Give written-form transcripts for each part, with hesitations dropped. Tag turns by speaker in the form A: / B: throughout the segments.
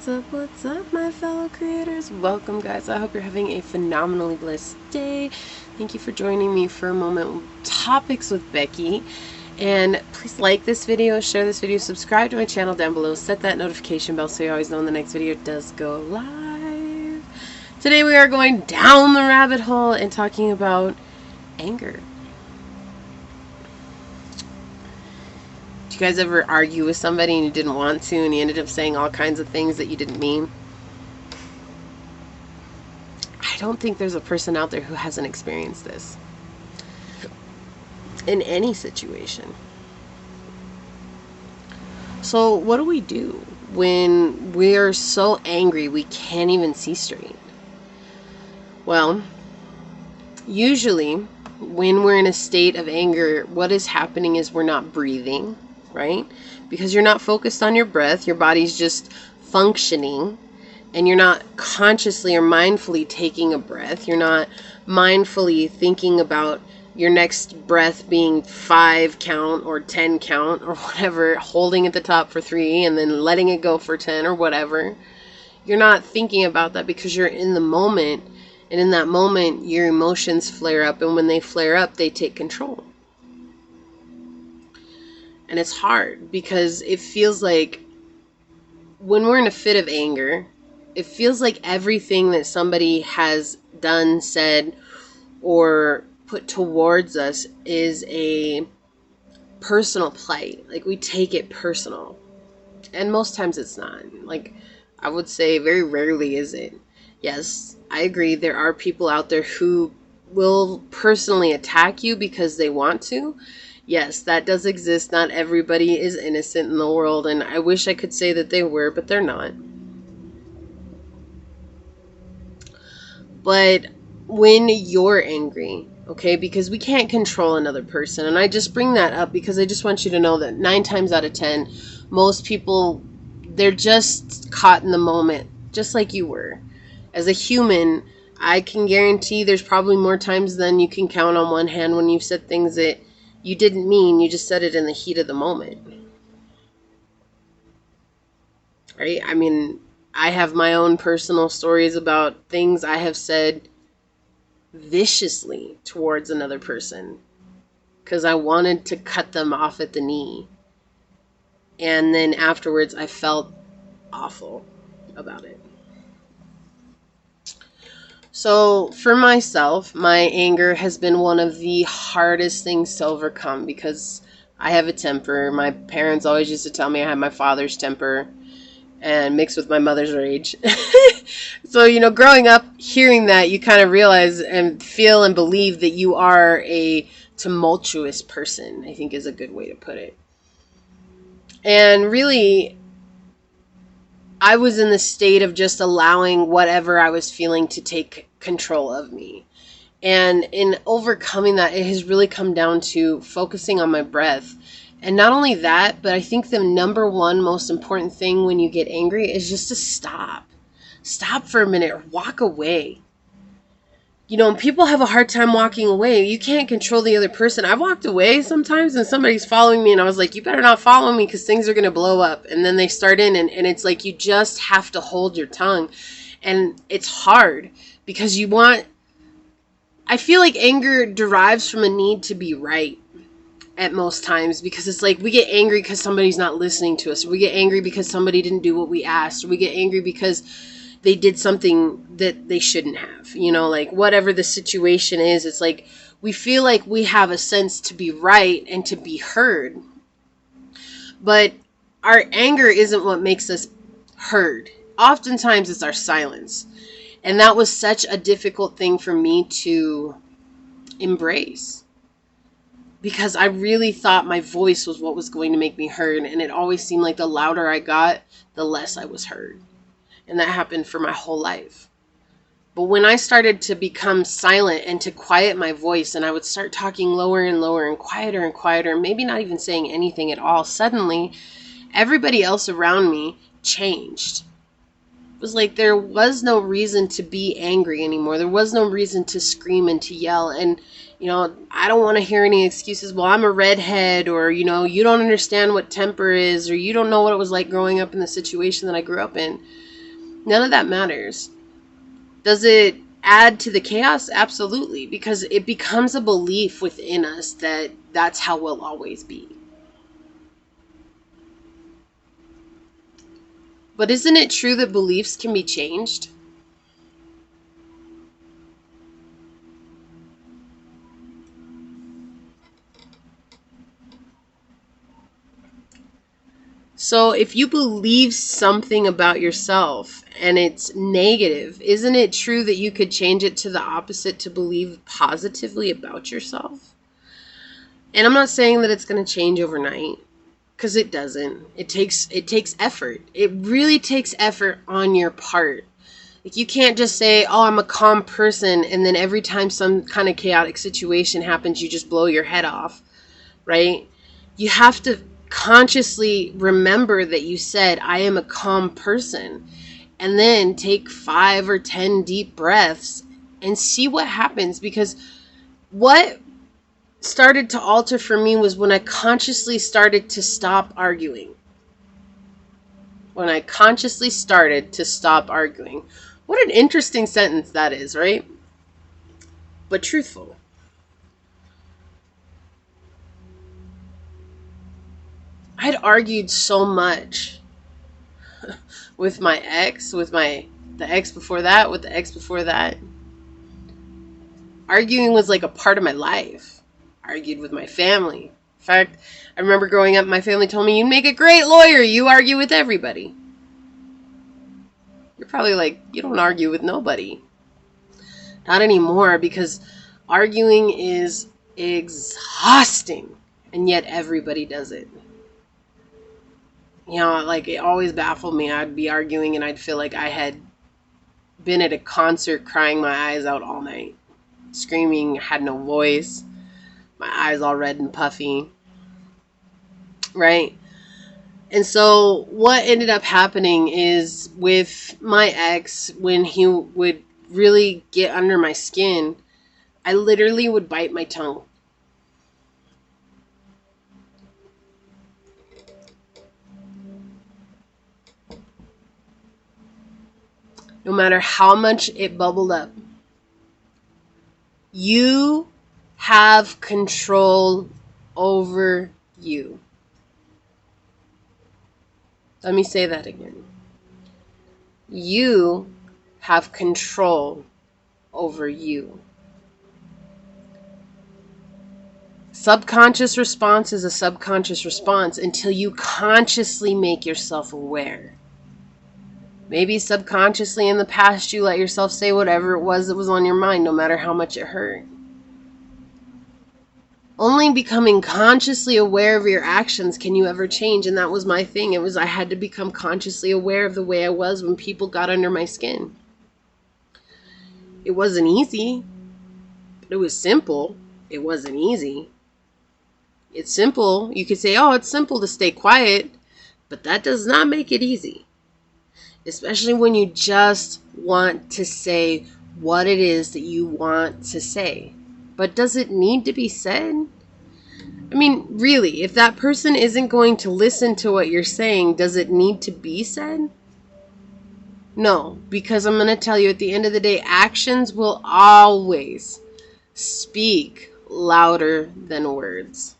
A: What's up, my fellow creators? Welcome, guys. I hope you're having a phenomenally blessed day. Thank you for joining me for a moment with Topics with Becky. And please like this video, share this video, subscribe to my channel down below, set that notification bell so you always know when the next video does go live. Today we are going down the rabbit hole and talking about anger. You guys ever argue with somebody and you didn't want to and you ended up saying all kinds of things that you didn't mean? I don't think there's a person out there who hasn't experienced this in any situation. So what do we do when we're so angry we can't even see straight? Well, usually when we're in a state of anger, what is happening is we're not breathing, right? Because you're not focused on your breath, your body's just functioning, and you're not consciously or mindfully taking a breath. You're not mindfully thinking about your next breath being 5 count or 10 count or whatever, holding at the top for 3 and then letting it go for 10 or whatever. You're not thinking about that because you're in the moment, and in that moment your emotions flare up, and when they flare up they take control. And it's hard because it feels like when we're in a fit of anger, it feels like everything that somebody has done, said, or put towards us is a personal plight. Like, we take it personal. And most times it's not. Like, I would say very rarely is it. Yes, I agree. There are people out there who will personally attack you because they want to. Yes, that does exist. Not everybody is innocent in the world, and I wish I could say that they were, but they're not. But when you're angry, okay, because we can't control another person, and I just bring that up because I just want you to know that 9 times out of 10, most people, they're just caught in the moment, just like you were. As a human, I can guarantee there's probably more times than you can count on one hand when you've said things that you didn't mean, you just said it in the heat of the moment. Right? I mean, I have my own personal stories about things I have said viciously towards another person because I wanted to cut them off at the knee. And then afterwards I felt awful about it. So for myself, my anger has been one of the hardest things to overcome because I have a temper. My parents always used to tell me I had my father's temper and mixed with my mother's rage. So, you know, growing up, hearing that, you kind of realize and feel and believe that you are a tumultuous person, I think is a good way to put it. And really, I was in the state of just allowing whatever I was feeling to take control of me. And in overcoming that, it has really come down to focusing on my breath. And not only that, but I think the number one most important thing when you get angry is just to stop. Stop for a minute or walk away. You know, people have a hard time walking away. You can't control the other person. I've walked away sometimes and somebody's following me and I was like, you better not follow me because things are going to blow up. And then they start in and it's like you just have to hold your tongue. And it's hard because you want... I feel like anger derives from a need to be right at most times, because it's like we get angry because somebody's not listening to us. Or we get angry because somebody didn't do what we asked. Or we get angry because they did something that they shouldn't have. You know, like whatever the situation is, it's like we feel like we have a sense to be right and to be heard. But our anger isn't what makes us heard. Oftentimes it's our silence. And that was such a difficult thing for me to embrace, because I really thought my voice was what was going to make me heard. And it always seemed like the louder I got, the less I was heard. And that happened for my whole life. But when I started to become silent and to quiet my voice, and I would start talking lower and lower and quieter, maybe not even saying anything at all, suddenly everybody else around me changed. It was like there was no reason to be angry anymore. There was no reason to scream and to yell. And, you know, I don't want to hear any excuses. Well, I'm a redhead, or, you know, you don't understand what temper is, or you don't know what it was like growing up in the situation that I grew up in. None of that matters. Does it add to the chaos? Absolutely, because it becomes a belief within us that that's how we'll always be. But isn't it true that beliefs can be changed? So if you believe something about yourself and it's negative, isn't it true that you could change it to the opposite to believe positively about yourself? And I'm not saying that it's going to change overnight, because it doesn't. It takes effort. It really takes effort on your part. Like, you can't just say, "Oh, I'm a calm person," and then every time some kind of chaotic situation happens, you just blow your head off, right? You have to consciously remember that you said, "I am a calm person," and then take 5 or 10 deep breaths and see what happens. Because what started to alter for me was when I consciously started to stop arguing. When I consciously started to stop arguing. What an interesting sentence that is, right? But truthful. I'd argued so much with my ex, with the ex before that, with the ex before that. Arguing was like a part of my life. I argued with my family. In fact, I remember growing up, my family told me, "You make a great lawyer. You argue with everybody." You're probably like, "You don't argue with nobody." Not anymore, because arguing is exhausting, and yet everybody does it. Like, it always baffled me. I'd be arguing and I'd feel like I had been at a concert crying my eyes out all night, screaming, had no voice, my eyes all red and puffy, right? And so what ended up happening is, with my ex, when he would really get under my skin, I literally would bite my tongue. No matter how much it bubbled up. You have control over you. Let me say that again. You have control over you. Subconscious response is a subconscious response until you consciously make yourself aware. Maybe subconsciously in the past you let yourself say whatever it was that was on your mind, no matter how much it hurt. Only becoming consciously aware of your actions can you ever change. And that was my thing. I had to become consciously aware of the way I was when people got under my skin. It wasn't easy, but it was simple. It wasn't easy. It's simple. You could say, "Oh, it's simple to stay quiet," but that does not make it easy. Especially when you just want to say what it is that you want to say. But does it need to be said? I mean, really, if that person isn't going to listen to what you're saying, does it need to be said? No, because I'm going to tell you, at the end of the day, actions will always speak louder than words.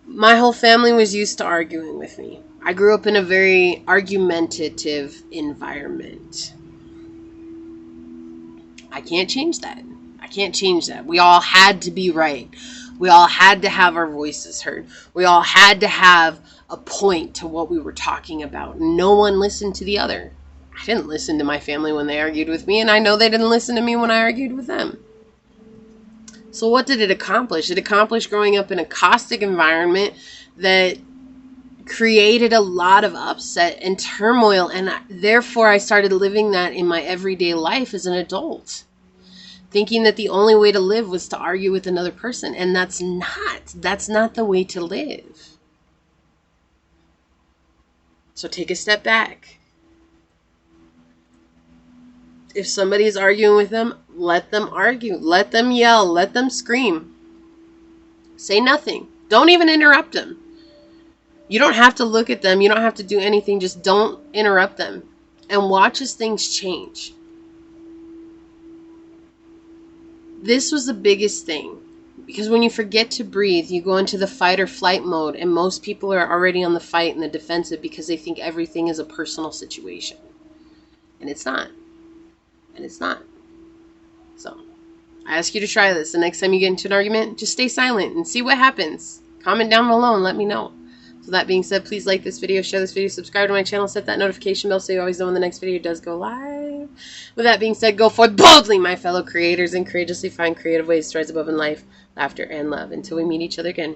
A: My whole family was used to arguing with me. I grew up in a very argumentative environment. I can't change that. I can't change that. We all had to be right. We all had to have our voices heard. We all had to have a point to what we were talking about. No one listened to the other. I didn't listen to my family when they argued with me, and I know they didn't listen to me when I argued with them. So what did it accomplish? It accomplished growing up in a caustic environment that created a lot of upset and turmoil, and therefore I started living that in my everyday life as an adult, thinking that the only way to live was to argue with another person, and that's not the way to live. So take a step back. If somebody's arguing with them, let them argue, let them yell, let them scream. Say nothing. Don't even interrupt them. You don't have to look at them. You don't have to do anything. Just don't interrupt them. And watch as things change. This was the biggest thing. Because when you forget to breathe, you go into the fight or flight mode. And most people are already on the fight and the defensive because they think everything is a personal situation. And it's not. And it's not. So, I ask you to try this. The next time you get into an argument, just stay silent and see what happens. Comment down below and let me know. So that being said, please like this video, share this video, subscribe to my channel, set that notification bell so you always know when the next video does go live. With that being said, go forth boldly, my fellow creators, and courageously find creative ways to rise above in life, laughter, and love. Until we meet each other again.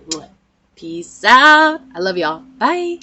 A: Peace out. I love y'all. Bye.